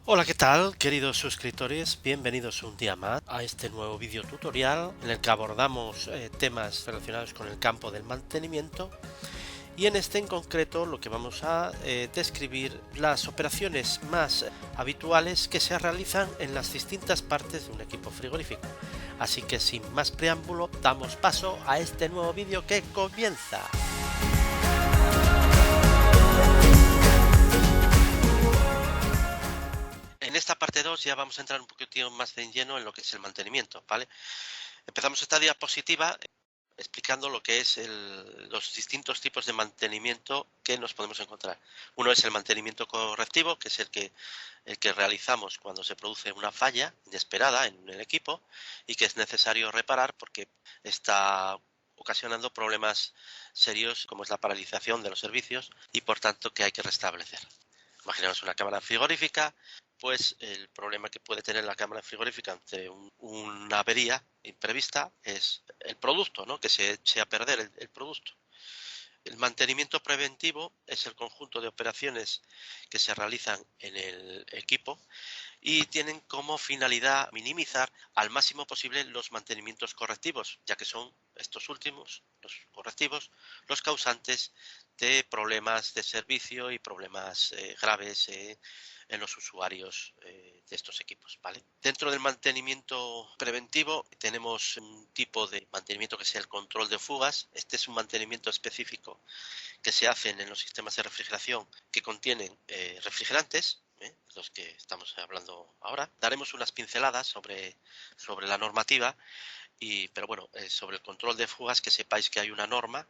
Hola, ¿qué tal, queridos suscriptores? Bienvenidos un día más a este nuevo vídeo tutorial en el que abordamos temas relacionados con el campo del mantenimiento, y en este en concreto lo que vamos a describir las operaciones más habituales que se realizan en las distintas partes de un equipo frigorífico. Así que sin más preámbulo, damos paso a este nuevo vídeo que comienza. En esta parte 2 ya vamos a entrar un poquito más de lleno en lo que es el mantenimiento, ¿vale? Empezamos esta diapositiva explicando lo que es los distintos tipos de mantenimiento que nos podemos encontrar. Uno es el mantenimiento correctivo, que es el que realizamos cuando se produce una falla inesperada en el equipo y que es necesario reparar porque está ocasionando problemas serios como es la paralización de los servicios y por tanto que hay que restablecer. Imaginemos una cámara frigorífica, pues el problema que puede tener la cámara frigorífica ante una avería imprevista es el producto, ¿no? Que se eche a perder el producto. El mantenimiento preventivo es el conjunto de operaciones que se realizan en el equipo y tienen como finalidad minimizar al máximo posible los mantenimientos correctivos, ya que son estos últimos, los correctivos, los causantes de problemas de servicio y problemas graves en los usuarios de estos equipos, ¿vale? Dentro del mantenimiento preventivo tenemos un tipo de mantenimiento que es el control de fugas. Este es un mantenimiento específico que se hacen en los sistemas de refrigeración que contienen refrigerantes, los que estamos hablando ahora. Daremos unas pinceladas sobre la normativa, pero bueno, sobre el control de fugas, que sepáis que hay una norma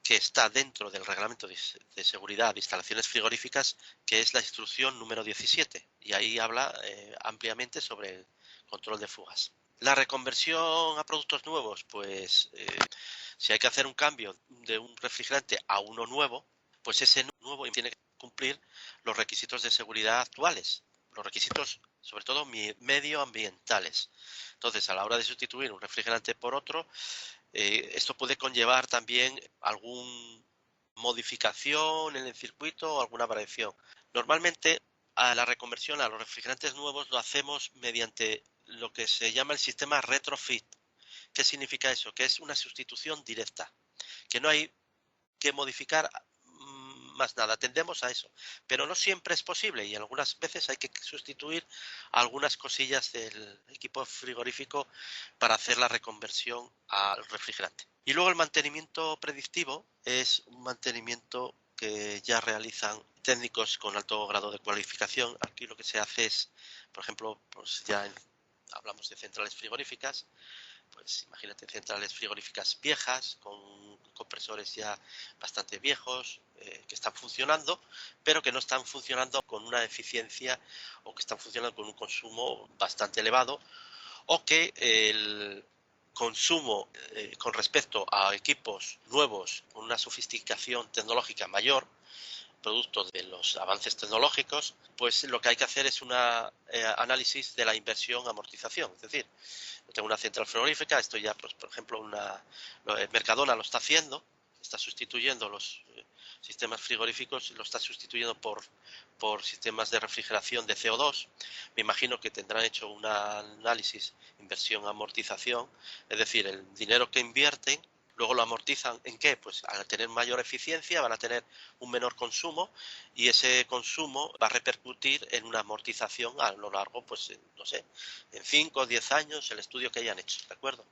que está dentro del reglamento de seguridad de instalaciones frigoríficas, que es la instrucción número 17, y ahí habla ampliamente sobre el control de fugas. La reconversión a productos nuevos, pues si hay que hacer un cambio de un refrigerante a uno nuevo, pues ese nuevo tiene que cumplir los requisitos de seguridad actuales, los requisitos sobre todo medioambientales. Entonces, a la hora de sustituir un refrigerante por otro, esto puede conllevar también alguna modificación en el circuito o alguna variación. Normalmente, a la reconversión a los refrigerantes nuevos lo hacemos mediante lo que se llama el sistema retrofit. ¿Qué significa eso? Que es una sustitución directa, que no hay que modificar más nada, tendemos a eso, pero no siempre es posible y algunas veces hay que sustituir algunas cosillas del equipo frigorífico para hacer la reconversión al refrigerante. Y luego el mantenimiento predictivo es un mantenimiento que ya realizan técnicos con alto grado de cualificación. Aquí lo que se hace es, por ejemplo, pues ya hablamos de centrales frigoríficas, pues imagínate centrales frigoríficas viejas con compresores ya bastante viejos que están funcionando, pero que no están funcionando con una eficiencia o que están funcionando con un consumo bastante elevado, o que el consumo con respecto a equipos nuevos con una sofisticación tecnológica mayor, producto de los avances tecnológicos, pues lo que hay que hacer es un análisis de la inversión-amortización. Es decir, yo tengo una central frigorífica, esto ya, pues, por ejemplo, Mercadona lo está haciendo, está sustituyendo los sistemas frigoríficos, lo está sustituyendo por sistemas de refrigeración de CO2. Me imagino que tendrán hecho un análisis inversión-amortización, es decir, el dinero que invierten luego lo amortizan. ¿En qué? Pues al tener mayor eficiencia van a tener un menor consumo y ese consumo va a repercutir en una amortización a lo largo, pues no sé, en 5 o 10 años, el estudio que hayan hecho, ¿de acuerdo?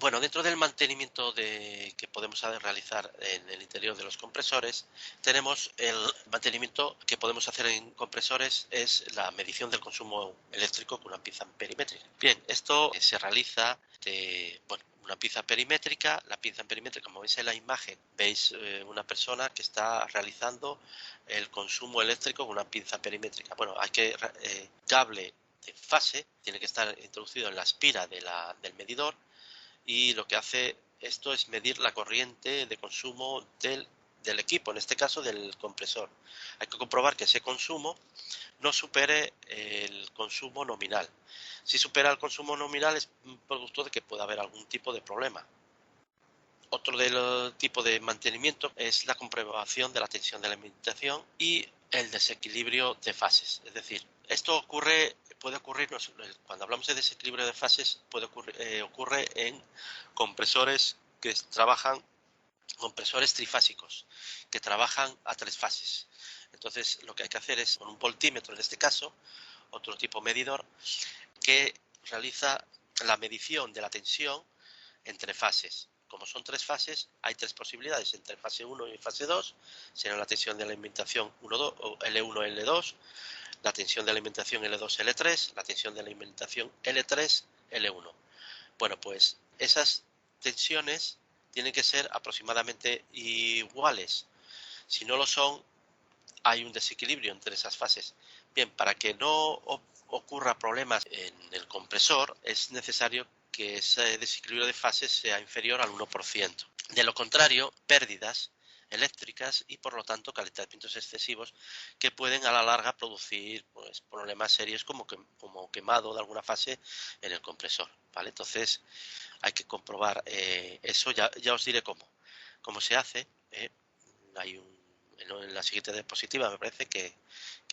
Bueno, dentro del mantenimiento que podemos realizar en el interior de los compresores, tenemos el mantenimiento que podemos hacer en compresores, es la medición del consumo eléctrico con una pinza perimétrica. Bien, esto se realiza bueno, una pinza perimétrica. La pinza perimétrica, como veis en la imagen, veis una persona que está realizando el consumo eléctrico con una pinza perimétrica. Bueno, hay que cable de fase tiene que estar introducido en la espira del medidor, y lo que hace esto es medir la corriente de consumo del equipo, en este caso del compresor. Hay que comprobar que ese consumo no supere el consumo nominal. Si supera el consumo nominal es producto de que pueda haber algún tipo de problema. Otro tipo de mantenimiento es la comprobación de la tensión de la alimentación y el desequilibrio de fases. Es decir, esto puede ocurrir, cuando hablamos de desequilibrio de fases, ocurre en compresores que trabajan, compresores trifásicos, que trabajan a 3 fases. Entonces, lo que hay que hacer es, con un voltímetro en este caso, otro tipo medidor, que realiza la medición de la tensión entre fases. Como son 3 fases, hay 3 posibilidades entre fase 1 y fase 2. Será la tensión de alimentación L1, L2, la tensión de alimentación L2, L3, la tensión de alimentación L3, L1. Bueno, pues esas tensiones tienen que ser aproximadamente iguales. Si no lo son, hay un desequilibrio entre esas fases. Bien, para que no ocurra problemas en el compresor, es necesario que ese desequilibrio de fases sea inferior al 1%. De lo contrario, pérdidas eléctricas y por lo tanto calentamientos excesivos que pueden a la larga producir pues, problemas serios como quemado de alguna fase en el compresor, ¿vale? Entonces hay que comprobar eso, ya os diré cómo se hace. Hay en la siguiente diapositiva me parece que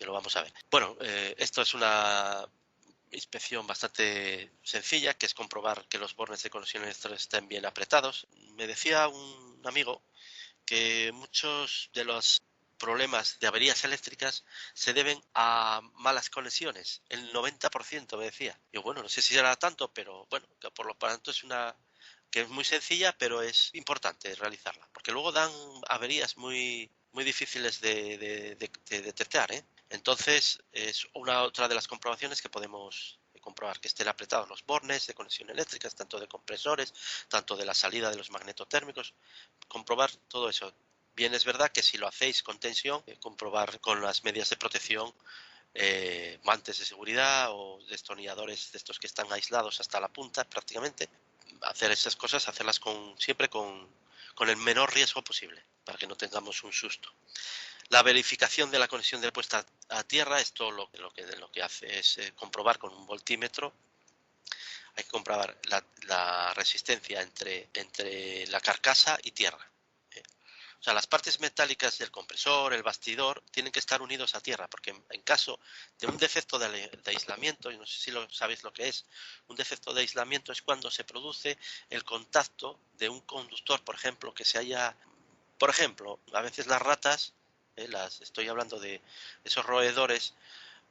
lo vamos a ver. Bueno, esto es una inspección bastante sencilla, que es comprobar que los bornes de conexión eléctrica estén bien apretados. Me decía un amigo que muchos de los problemas de averías eléctricas se deben a malas conexiones. El 90% me decía. Yo, bueno, no sé si será tanto, pero bueno, que por lo tanto es una que es muy sencilla, pero es importante realizarla, porque luego dan averías muy difíciles de detectar, ¿eh? Entonces, es otra de las comprobaciones que podemos comprobar que estén apretados los bornes de conexión eléctricas, tanto de compresores, tanto de la salida de los magnetotérmicos, comprobar todo eso. Bien, es verdad que si lo hacéis con tensión, comprobar con las medidas de protección, guantes de seguridad o destornilladores de estos que están aislados hasta la punta prácticamente, hacer esas cosas, hacerlas siempre con el menor riesgo posible, para que no tengamos un susto. La verificación de la conexión de puesta a tierra, esto lo que hace es comprobar con un voltímetro. Hay que comprobar la resistencia entre la carcasa y tierra. O sea, las partes metálicas del compresor, el bastidor, tienen que estar unidos a tierra, porque en caso de un defecto de aislamiento, y no sé si sabéis lo que es, un defecto de aislamiento es cuando se produce el contacto de un conductor, por ejemplo, por ejemplo, a veces las ratas, estoy hablando de esos roedores,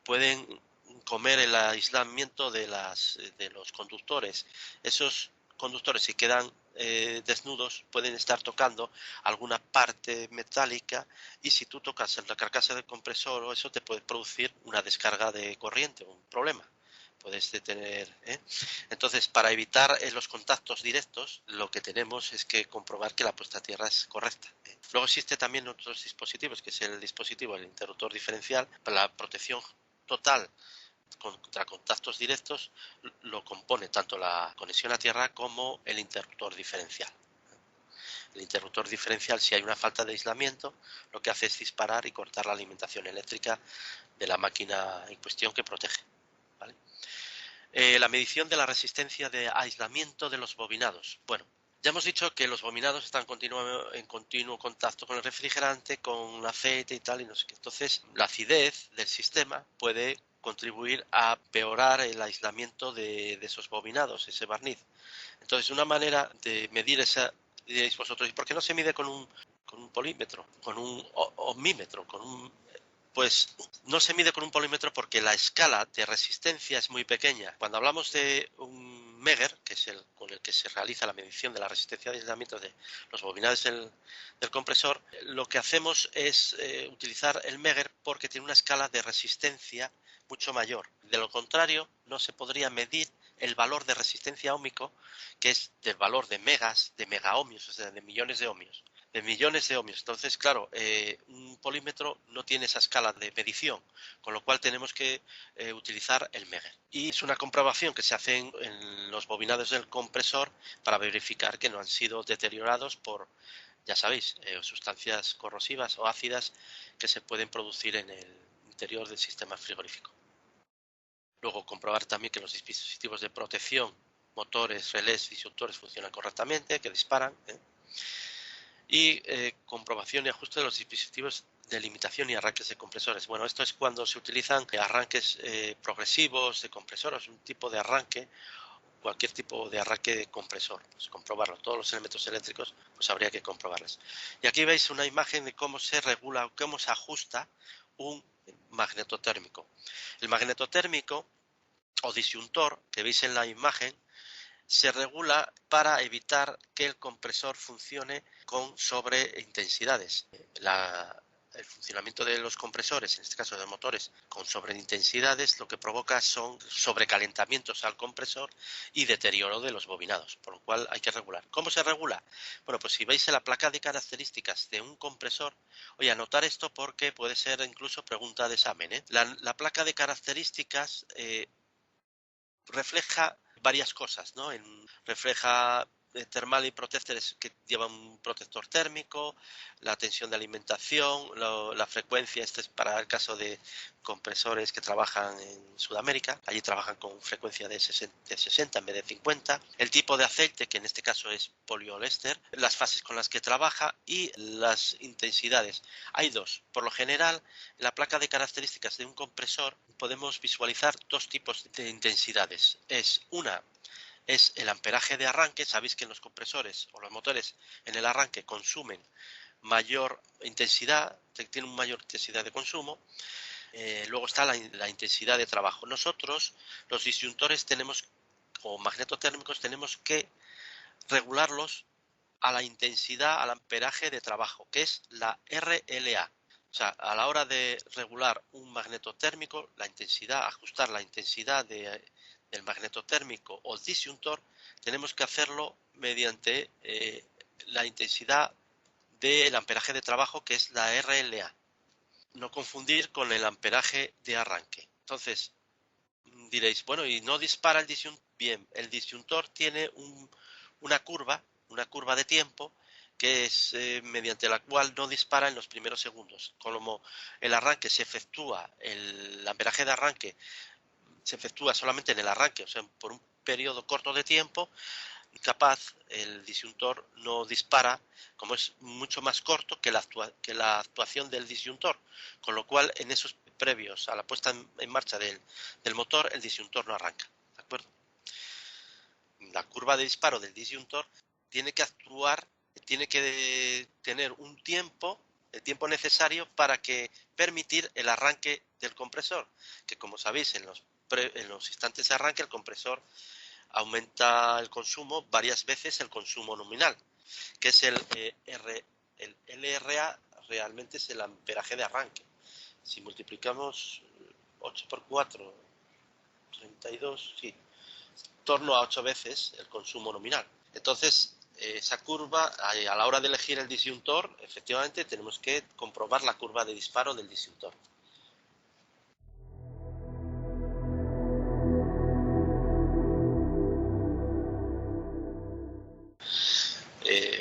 pueden comer el aislamiento de los conductores. Esos conductores, si quedan desnudos, pueden estar tocando alguna parte metálica, y si tú tocas en la carcasa del compresor o eso, te puede producir una descarga de corriente, un problema. Puedes detener, ¿eh? Entonces, para evitar los contactos directos, lo que tenemos es que comprobar que la puesta a tierra es correcta, ¿eh? Luego existe también otros dispositivos, que es el dispositivo, el interruptor diferencial, para la protección total contra contactos directos. Lo compone tanto la conexión a tierra como el interruptor diferencial. El interruptor diferencial, si hay una falta de aislamiento, lo que hace es disparar y cortar la alimentación eléctrica de la máquina en cuestión que protege, ¿vale? La medición de la resistencia de aislamiento de los bobinados. Bueno, ya hemos dicho que los bobinados están en continuo contacto con el refrigerante, con aceite y tal, y no sé qué. Entonces, la acidez del sistema puede contribuir a empeorar el aislamiento de esos bobinados, ese barniz. Entonces, una manera de medir esa, diréis vosotros, ¿y por qué no se mide con un polímetro, con un ohmímetro, pues no se mide con un polímetro porque la escala de resistencia es muy pequeña. Cuando hablamos de un Megger, que es con el que se realiza la medición de la resistencia de aislamiento de los bobinados del compresor, lo que hacemos es utilizar el Megger porque tiene una escala de resistencia mucho mayor. De lo contrario, no se podría medir el valor de resistencia óhmico, que es del valor de megas, de megaohmios, o sea, de millones de ohmios. Entonces, claro, un polímetro no tiene esa escala de medición, con lo cual tenemos que utilizar el Megger. Y es una comprobación que se hace en los bobinados del compresor para verificar que no han sido deteriorados por, ya sabéis, sustancias corrosivas o ácidas que se pueden producir en el interior del sistema frigorífico. Luego, comprobar también que los dispositivos de protección, motores, relés, disyuntores funcionan correctamente, que disparan, ¿eh? Y comprobación y ajuste de los dispositivos de limitación y arranques de compresores. Bueno, esto es cuando se utilizan arranques progresivos de compresores, un tipo de arranque, cualquier tipo de arranque de compresor, pues comprobarlo. Todos los elementos eléctricos, pues habría que comprobarles. Y aquí veis una imagen de cómo se regula, cómo se ajusta un magnetotérmico. El magnetotérmico o disyuntor que veis en la imagen se regula para evitar que el compresor funcione con sobreintensidades. El funcionamiento de los compresores, en este caso de motores, con sobreintensidades, lo que provoca son sobrecalentamientos al compresor y deterioro de los bobinados, por lo cual hay que regular. ¿Cómo se regula? Bueno, pues si veis en la placa de características de un compresor, oye, anotar esto porque puede ser incluso pregunta de examen, ¿eh? La placa de características refleja varias cosas, ¿no? Refleja thermal y protectores que llevan un protector térmico, la tensión de alimentación, la frecuencia, este es para el caso de compresores que trabajan en Sudamérica, allí trabajan con frecuencia de 60 en vez de 50, el tipo de aceite, que en este caso es poliéster, las fases con las que trabaja y las intensidades. Hay dos. Por lo general, en la placa de características de un compresor podemos visualizar dos tipos de intensidades. Una es el amperaje de arranque. Sabéis que en los compresores o los motores en el arranque consumen mayor intensidad, tienen una mayor intensidad de consumo. Luego está la intensidad de trabajo. Nosotros, los disyuntores o magnetotérmicos, tenemos que regularlos a la intensidad, al amperaje de trabajo, que es la RLA. O sea, a la hora de regular un magnetotérmico, la intensidad, ajustar la intensidad del magnetotérmico o disyuntor, tenemos que hacerlo mediante la intensidad del amperaje de trabajo, que es la RLA. No confundir con el amperaje de arranque. Entonces, diréis, bueno, ¿y no dispara el disyuntor? Bien, el disyuntor tiene una curva de tiempo que es mediante la cual no dispara en los primeros segundos. Como el arranque se efectúa, el amperaje de arranque se efectúa solamente en el arranque, o sea, por un periodo corto de tiempo, el disyuntor no dispara, como es mucho más corto que la actuación del disyuntor, con lo cual en esos previos a la puesta en marcha del motor, el disyuntor no arranca, ¿de acuerdo? La curva de disparo del disyuntor tiene que tener un tiempo, el tiempo necesario para permitir el arranque del compresor, que como sabéis en los instantes de arranque el compresor aumenta el consumo varias veces el consumo nominal, que es el LRA, realmente es el amperaje de arranque. Si multiplicamos 8 por 4, 32, sí, en torno a 8 veces el consumo nominal. Entonces, esa curva, a la hora de elegir el disyuntor, efectivamente tenemos que comprobar la curva de disparo del disyuntor.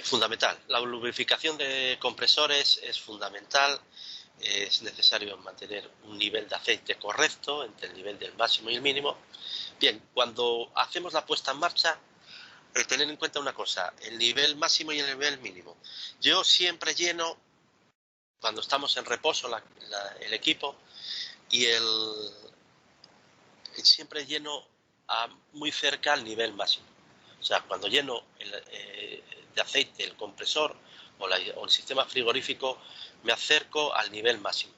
Fundamental. La lubrificación de compresores es fundamental. Es necesario mantener un nivel de aceite correcto entre el nivel del máximo y el mínimo. Bien, cuando hacemos la puesta en marcha, tener en cuenta una cosa, el nivel máximo y el nivel mínimo. Yo siempre lleno, cuando estamos en reposo, el equipo, y siempre lleno muy cerca al nivel máximo. O sea, cuando lleno de aceite el compresor o el sistema frigorífico, me acerco al nivel máximo.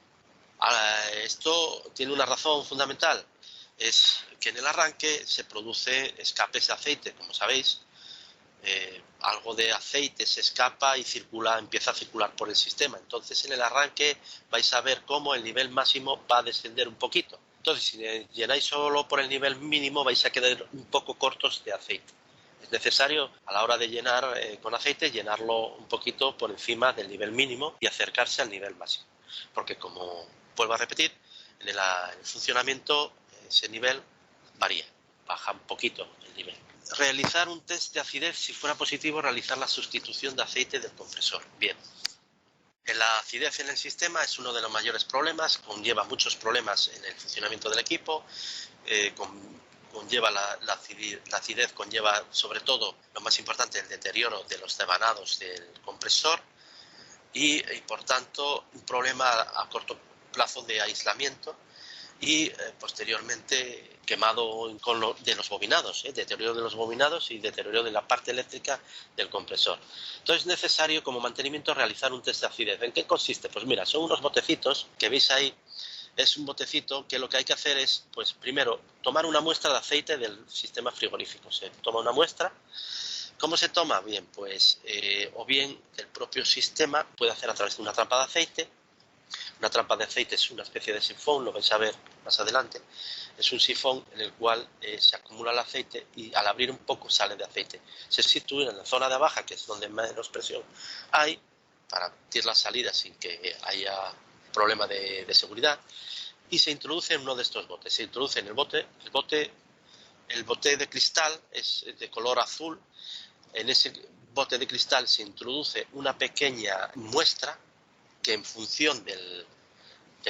Ahora, esto tiene una razón fundamental, es que en el arranque se produce escapes de aceite, como sabéis. Algo de aceite se escapa y empieza a circular por el sistema. Entonces en el arranque vais a ver cómo el nivel máximo va a descender un poquito. Entonces si llenáis solo por el nivel mínimo vais a quedar un poco cortos de aceite. Es necesario a la hora de llenar con aceite, llenarlo un poquito por encima del nivel mínimo y acercarse al nivel máximo. Porque como vuelvo a repetir, en el funcionamiento ese nivel varía, baja un poquito el nivel. Realizar un test de acidez, si fuera positivo, realizar la sustitución de aceite del compresor. Bien. La acidez en el sistema es uno de los mayores problemas, conlleva muchos problemas en el funcionamiento del equipo, conlleva la acidez conlleva sobre todo, lo más importante, el deterioro de los devanados del compresor y por tanto un problema a corto plazo de aislamiento y posteriormente quemado de los bobinados, deterioro de los bobinados y deterioro de la parte eléctrica del compresor. Entonces es necesario como mantenimiento realizar un test de acidez. ¿En qué consiste? Pues mira, son unos botecitos que veis ahí. Es un botecito que lo que hay que hacer es, pues primero, tomar una muestra de aceite del sistema frigorífico. Se toma una muestra. ¿Cómo se toma? Bien, pues o bien el propio sistema puede hacer a través de una trampa de aceite. Una trampa de aceite es una especie de sifón, lo vais a ver más adelante. Es un sifón en el cual se acumula el aceite y al abrir un poco sale de aceite. Se sitúa en la zona de abajo, que es donde menos presión hay, para batir la salida sin que haya problema de seguridad, y se introduce en uno de estos botes. Se introduce en el bote de cristal es de color azul. En ese bote de cristal se introduce una pequeña muestra que en función del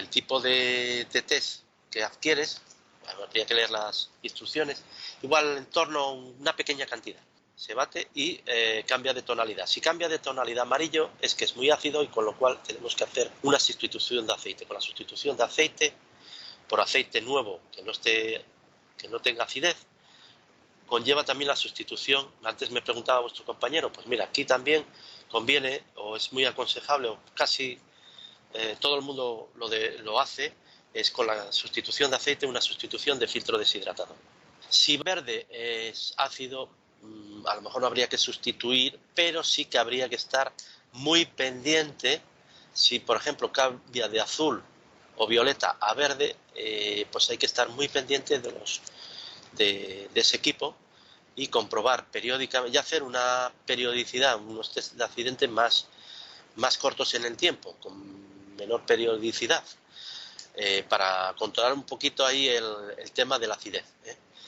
tipo de test que adquieres, habría que leer las instrucciones, igual en torno a una pequeña cantidad. Se bate y cambia de tonalidad. Si cambia de tonalidad amarillo es que es muy ácido y con lo cual tenemos que hacer una sustitución de aceite. Con la sustitución de aceite por aceite nuevo que no tenga acidez, conlleva también la sustitución. Antes me preguntaba vuestro compañero, pues mira, aquí también conviene o es muy aconsejable o casi todo el mundo lo hace, es con la sustitución de aceite una sustitución de filtro deshidratado. Si verde es ácido, a lo mejor no habría que sustituir, pero sí que habría que estar muy pendiente. Si por ejemplo cambia de azul o violeta a verde, pues hay que estar muy pendiente de ese equipo y comprobar periódicamente y hacer una periodicidad, unos test de accidente más cortos en el tiempo, con menor periodicidad, para controlar un poquito ahí el tema de la acidez.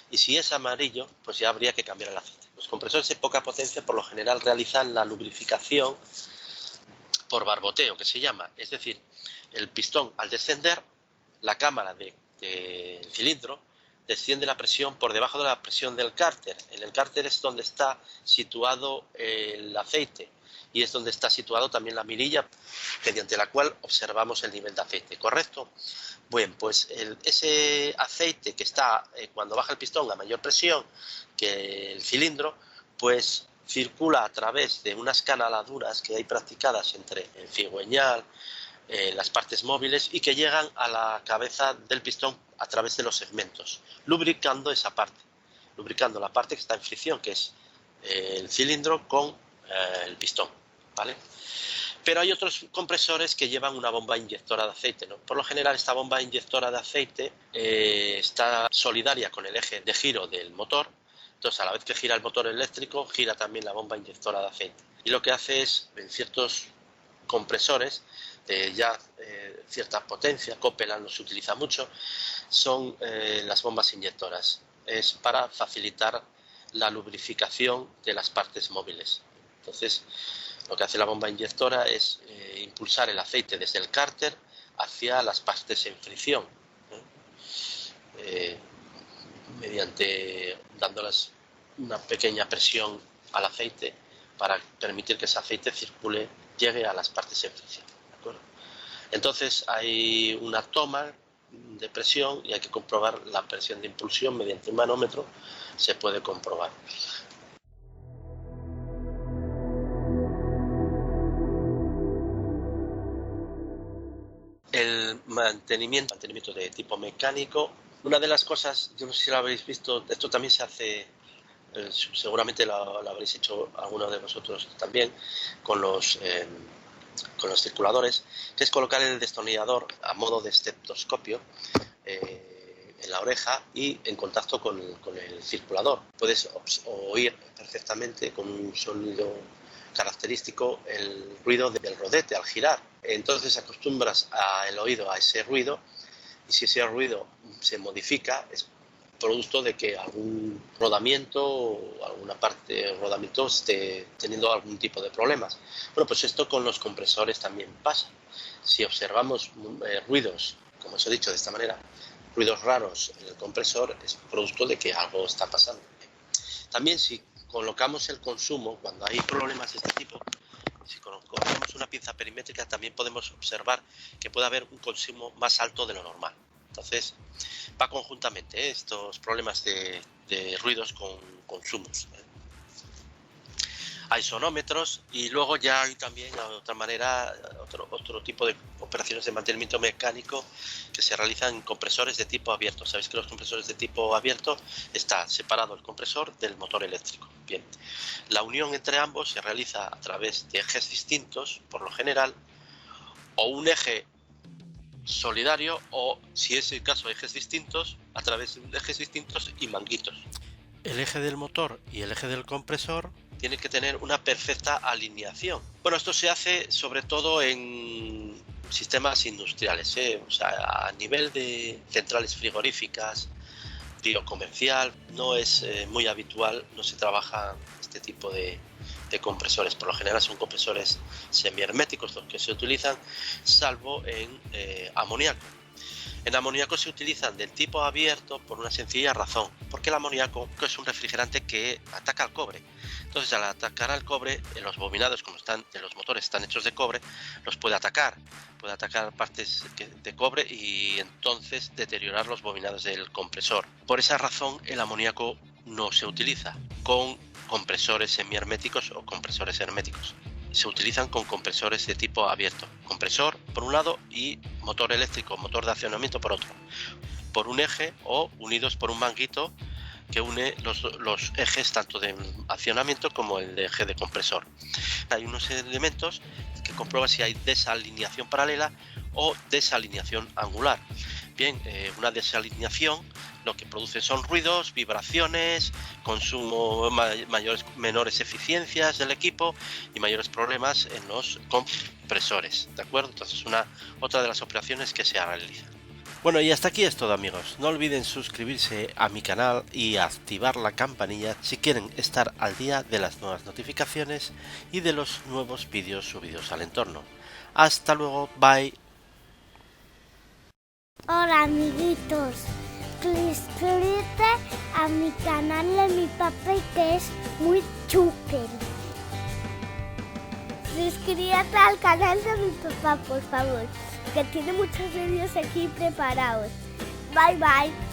Y si es amarillo, pues ya habría que cambiar el aceite. Los compresores de poca potencia por lo general realizan la lubrificación por barboteo, que se llama. Es decir, el pistón al descender, la cámara del cilindro desciende la presión por debajo de la presión del cárter. En el cárter es donde está situado el aceite y es donde está situado también la mirilla mediante la cual observamos el nivel de aceite, ¿correcto? Bueno, pues ese aceite que está cuando baja el pistón a mayor presión que el cilindro, pues circula a través de unas canaladuras que hay practicadas entre el cigüeñal, las partes móviles y que llegan a la cabeza del pistón a través de los segmentos, lubricando esa parte, lubricando la parte que está en fricción, que es el cilindro con el pistón, ¿vale? Pero hay otros compresores que llevan una bomba inyectora de aceite, ¿no? Por lo general esta bomba inyectora de aceite está solidaria con el eje de giro del motor. Entonces a la vez que gira el motor eléctrico, gira también la bomba inyectora de aceite. Y lo que hace es, en ciertos compresores de cierta potencia, Copeland los utiliza mucho, son las bombas inyectoras. Es para facilitar la lubrificación de las partes móviles. Entonces, lo que hace la bomba inyectora es impulsar el aceite desde el cárter hacia las partes en fricción, mediante dándoles una pequeña presión al aceite para permitir que ese aceite llegue a las partes en fricción, ¿de acuerdo? Entonces hay una toma de presión y hay que comprobar la presión de impulsión mediante un manómetro, se puede comprobar. El mantenimiento de tipo mecánico, una de las cosas, yo no sé si lo habéis visto, esto también se hace, seguramente lo habréis hecho algunos de vosotros también, con los circuladores, que es colocar el destornillador a modo de estetoscopio en la oreja y en contacto con el circulador. Puedes oír perfectamente con un sonido característico el ruido del rodete al girar. Entonces acostumbras el oído a ese ruido y si ese ruido se modifica es producto de que algún rodamiento o alguna parte del rodamiento esté teniendo algún tipo de problemas. Bueno, pues esto con los compresores también pasa. Si observamos ruidos, como os he dicho de esta manera, ruidos raros en el compresor, es producto de que algo está pasando. También si colocamos el consumo, cuando hay problemas de este tipo, si colocamos una pinza perimétrica, también podemos observar que puede haber un consumo más alto de lo normal. Entonces, va conjuntamente estos problemas de ruidos con consumos. Hay sonómetros y luego ya hay también otra manera, otro tipo de operaciones de mantenimiento mecánico que se realizan en compresores de tipo abierto. Sabéis que los compresores de tipo abierto está separado el compresor del motor eléctrico. Bien, la unión entre ambos se realiza a través de ejes distintos, por lo general, o un eje solidario o, si es el caso, ejes distintos, a través de ejes distintos y manguitos. El eje del motor y el eje del compresor tiene que tener una perfecta alineación. Bueno, esto se hace sobre todo en sistemas industriales, o sea, a nivel de centrales frigoríficas, frío comercial, no es muy habitual, no se trabaja este tipo de compresores. Por lo general son compresores semiherméticos los que se utilizan, salvo en amoníaco. En amoníaco se utilizan del tipo abierto por una sencilla razón, porque el amoníaco es un refrigerante que ataca al cobre. Entonces, al atacar al cobre, los bobinados, como están en los motores, están hechos de cobre, los puede atacar partes de cobre y entonces deteriorar los bobinados del compresor. Por esa razón, el amoníaco no se utiliza con compresores semiherméticos o compresores herméticos. Se utilizan con compresores de tipo abierto, compresor por un lado y motor eléctrico, motor de accionamiento por otro, por un eje o unidos por un manguito que une los ejes tanto de accionamiento como el de eje de compresor. Hay unos elementos que comprueban si hay desalineación paralela o desalineación angular. Bien, una desalineación lo que produce son ruidos, vibraciones, consumo, menores eficiencias del equipo y mayores problemas en los compresores, ¿de acuerdo? Entonces, otra de las operaciones que se realizan. Bueno, y hasta aquí es todo, amigos. No olviden suscribirse a mi canal y activar la campanilla si quieren estar al día de las nuevas notificaciones y de los nuevos vídeos subidos al entorno. Hasta luego, bye. Hola, amiguitos. Suscríbete a mi canal de mi papá que es muy chúper. Suscríbete al canal de mi papá, por favor, que tiene muchos vídeos aquí preparados. Bye bye.